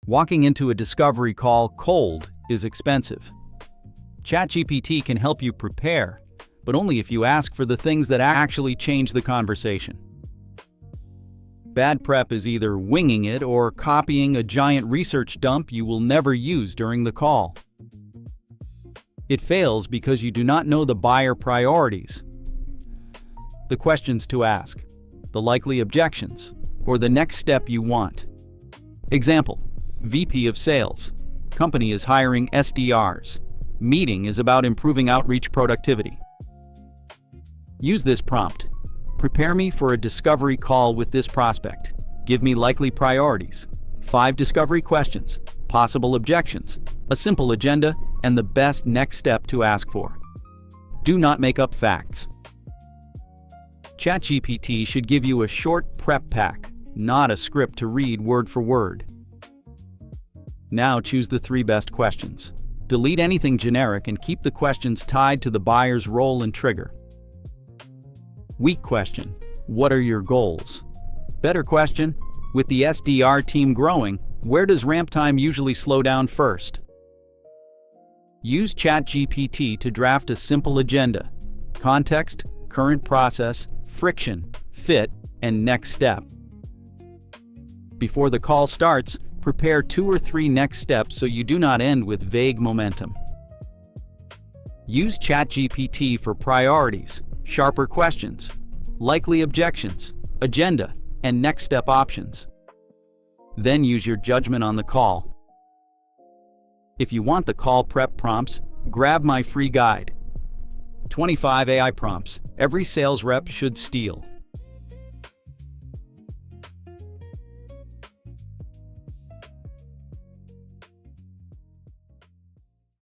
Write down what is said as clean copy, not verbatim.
Walking into a discovery call cold is expensive. ChatGPT can help you prepare, but only if you ask for the things that actually change the conversation. Bad prep is either winging it or copying a giant research dump you will never use during the call. It fails because you do not know the buyer priorities, the questions to ask, the likely objections, or the next step you want. Example: VP of Sales. Company is hiring SDRs. Meeting is about improving outreach productivity. Use this prompt. Prepare me for a discovery call with this prospect. Give me likely priorities, 5 discovery questions, possible objections, a simple agenda, and the best next step to ask for. Do not make up facts. ChatGPT should give you a short prep pack, not a script to read word for word. Now choose the 3 best questions. Delete anything generic and keep the questions tied to the buyer's role and trigger. Weak question: what are your goals? Better question: with the SDR team growing, where does ramp time usually slow down first? Use ChatGPT to draft a simple agenda: context, current process, friction, fit, and next step. Before the call starts, prepare 2 or 3 next steps so you do not end with vague momentum. Use ChatGPT for priorities, sharper questions, likely objections, agenda, and next step options. Then use your judgment on the call. If you want the call prep prompts, grab my free guide. 25 AI prompts every sales rep should steal.